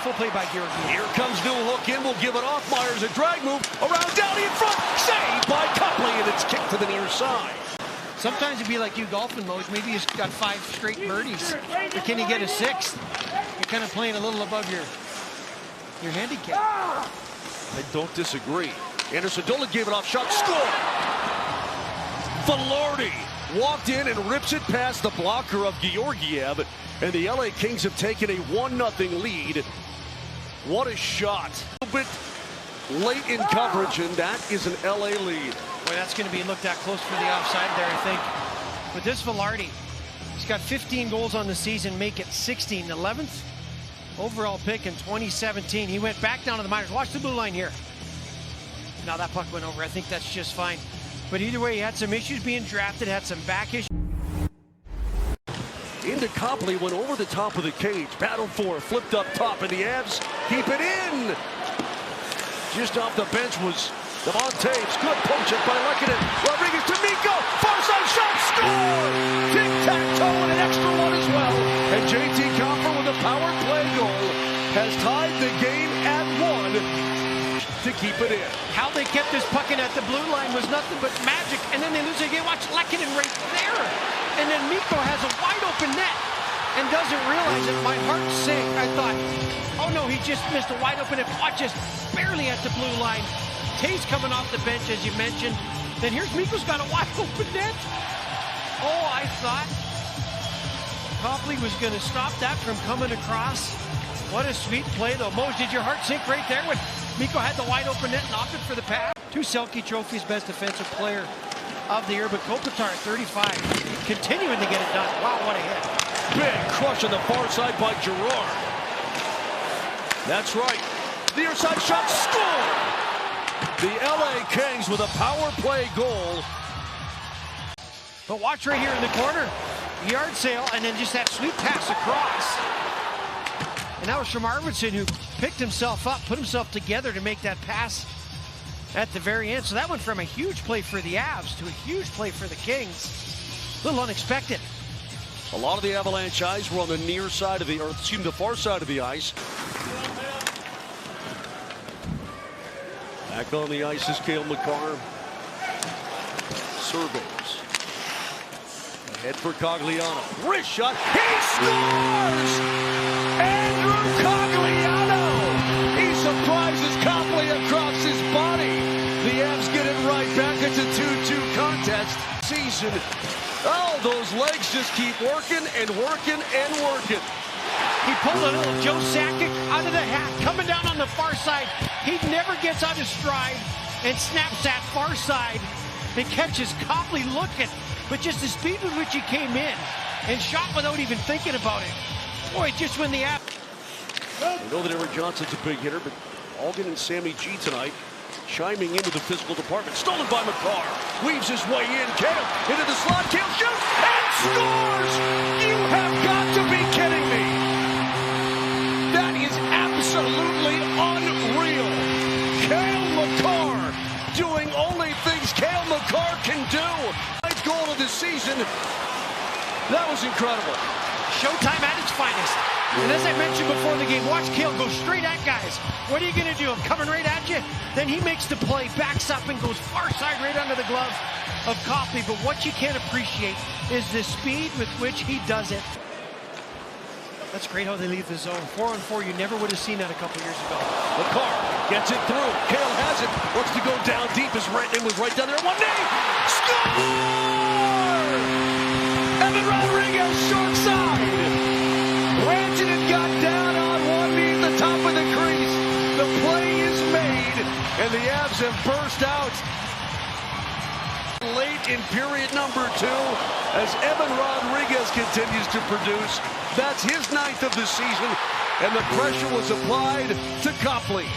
Beautiful play by Georgiev. Here comes Newhook in, will give it off. Myers, a drag move, around Downey in front, saved by Copley, and it's kicked to the near side. Sometimes it'd be like you golfing, Moj. Maybe you've got 5 straight birdies, but can you get a 6th? You're kind of playing a little above your handicap. I don't disagree. Anderson Dolan gave it off, shot, score! Velarde walked in and rips it past the blocker of Georgiev, and the LA Kings have taken a 1-0 lead. What a shot. A little bit late in coverage, and that is an LA lead. Boy, that's going to be looked at close for the offside there, I think. But this Velarde, he's got 15 goals on the season, make it 16. 11th overall pick in 2017. He went back down to the minors. Watch the blue line here. Now that puck went over. I think that's just fine. But either way, he had some issues being drafted, had some back issues. Into Copley, went over the top of the cage. Battled for it, flipped up top, and the Avs keep it in. Just off the bench was Devon Taves. Good poke check by Lehkonen. Rodriguez to Mikko. Far side shot, score! Tic-tac-toe and an extra one as well. And JT Compher with a power play goal has tied the game at 1 to keep it in. How they kept this puck in at the blue line was nothing but magic. And then they lose again. Watch Lehkonen right there. And then Mikko has a wide open net and doesn't realize it. My heart sank. I thought, oh no, he just missed a wide open net. Watch this, barely at the blue line. Taves coming off the bench, as you mentioned. Then here's Mikko's got a wide open net. Oh, I thought Copley was going to stop that from coming across. What a sweet play, though. Moj, did your heart sink right there when Mikko had the wide open net and opted for the pass? 2 Selke trophies, best defensive player of the year, but Kopitar at 35, continuing to get it done. Wow, what a hit. Big crush on the far side by Girard. That's right. Near side shot, score! The LA Kings with a power play goal. But watch right here in the corner. Yard sale, and then just that sweet pass across. And that was from Arvidsson, who picked himself up, put himself together to make that pass at the very end. So that went from a huge play for the Avs to a huge play for the Kings. A little unexpected. A lot of the Avalanche eyes were on the near side of the, or excuse me, the far side of the ice. Back on the ice is Cale Makar. Surveys. Ahead for Cogliano. Wrist shot. He scores! Andrew Cogliano! He surprises Copley across his body. The Avs get it right back. It's a 2-2 contest. Season. Oh, those legs just keep working and working and working. He pulled a little Joe Sakic out of the hat, coming down on the far side. He never gets out of stride and snaps that far side and catches Copley looking. But just the speed with which he came in and shot without even thinking about it. Boy, just when the app. We know that Eric Johnson's a big hitter, but Algan and Sammy G tonight chiming into the physical department. Stolen by Makar. Weaves his way in. Cale into the slot. Cale shoots and scores! You have got to be kidding me. That is absolutely unreal. Cale Makar doing only things Cale Makar can do. Ninth goal of the season. That was incredible. Showtime at its finest. And as I mentioned before the game, watch Cale go straight at guys. What are you going to do? I'm coming right at you. Then he makes the play, backs up, and goes far side right under the glove of Copley. But what you can't appreciate is the speed with which he does it. That's great how they leave the zone. 4-on-4, you never would have seen that a couple years ago. Makar gets it through. Cale has it. Wants to go down deep. His Rantanen was right down there. One knee. Score! Evan Rodriguez, short side. Rantanen got down on one knee at the top of the crease. The play is made, and the Avs have burst out late in period number 2 as Evan Rodriguez continues to produce. That's his 9th of the season, and the pressure was applied to Copley.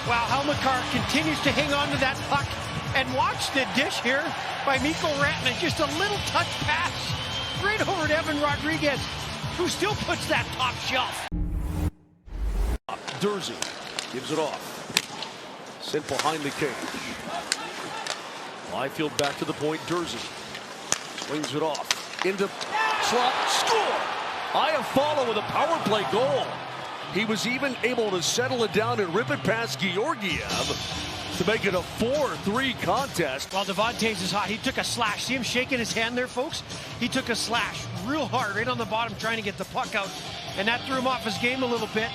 Wow, how Makar continues to hang on to that puck. And watch the dish here by Mikko Rantanen. Just a little touch pass right over to Evan Rodriguez, who still puts that top shelf. Durzi gives it off. Sent behind the cage. Byfield back to the point. Durzi swings it off. Into slot. Score! Iafallo with a power play goal. He was even able to settle it down and rip it past Georgiev to make it a 4-3 contest. Well, Devontae's is hot. He took a slash. See him shaking his hand there, folks? He took a slash real hard right on the bottom trying to get the puck out. And that threw him off his game a little bit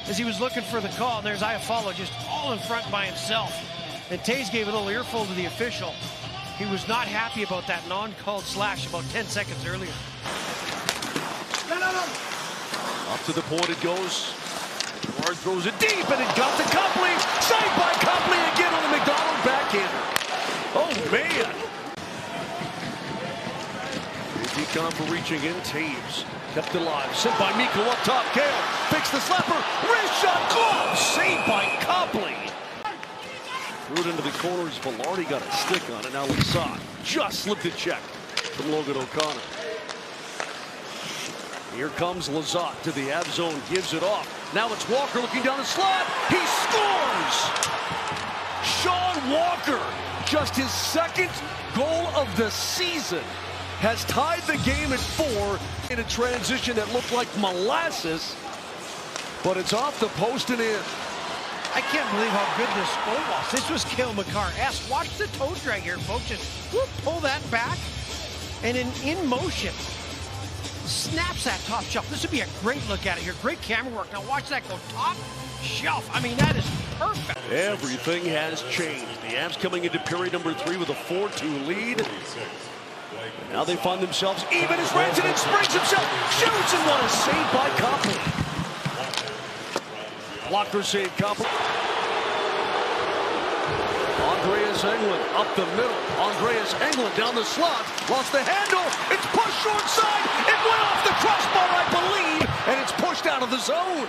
as he was looking for the call. And there's Iafallo just all in front by himself. And Taves gave a little earful to the official. He was not happy about that non-called slash about 10 seconds earlier. No. Up to the point it goes. Ward throws it deep, and it got to Copley. Saved by Copley again on the McDonald backhander. Oh, man. Decon for reaching in. Taves kept it alive. Sent by Mikko up top. Kale fixed the slapper. Wrist shot. Glove. Saved by Copley. Threw it into the corners. Velarde got a stick on it. Now Lizotte just slipped a check from Logan O'Connor. Here comes Lizotte to the Av zone. Gives it off. Now it's Walker looking down the slot. He scores! Sean Walker, just his second goal of the season, has tied the game at 4 in a transition that looked like molasses, but it's off the post and in. I can't believe how good this goal was. This was Cale Makar. Watch the toe drag here, folks. Just pull that back, and in motion, snaps that top shelf. This would be a great look at it here. Great camera work. Now watch that go top shelf. I mean, that is perfect. Everything has changed. The Avs coming into period number 3 with a 4-2 lead. And now they find themselves even as Rantanen springs himself, shoots, and what a save by Copley. Blocker save, Copley. Andreas Englund up the middle. Andreas Englund down the slot. Lost the handle. It's pushed short side. It went off the crossbar, I believe, and it's pushed out of the zone.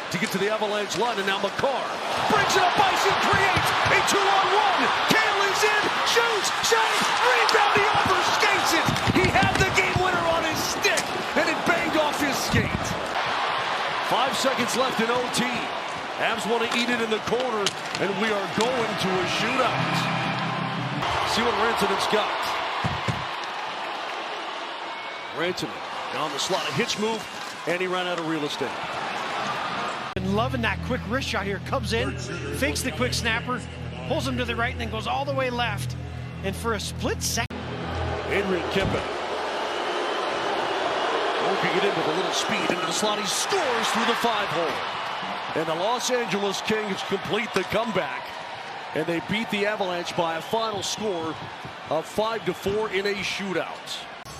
To get to the Avalanche line, and now Makar brings it up ice and creates a 2-on-1. Kale is in, shoots, shot, rebound, he overskates it. He had the game winner on his stick, and it banged off his skate. 5 seconds left in OT. Avs want to eat it in the corner, and we are going to a shootout. See what Rantanen's got. Rantanen down the slot, a hitch move, and he ran out of real estate. And loving that quick wrist shot here. Comes in, fakes the quick snapper, pulls him to the right, and then goes all the way left. And for a split second. Adrian Kempe. Working it in with a little speed into the slot. He scores through the 5-hole. And the Los Angeles Kings complete the comeback. And they beat the Avalanche by a final score of 5-4 in a shootout.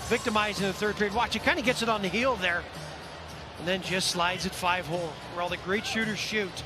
Victimized in the third period. Watch, he kind of gets it on the heel there. And then just slides it 5-hole, where all the great shooters shoot.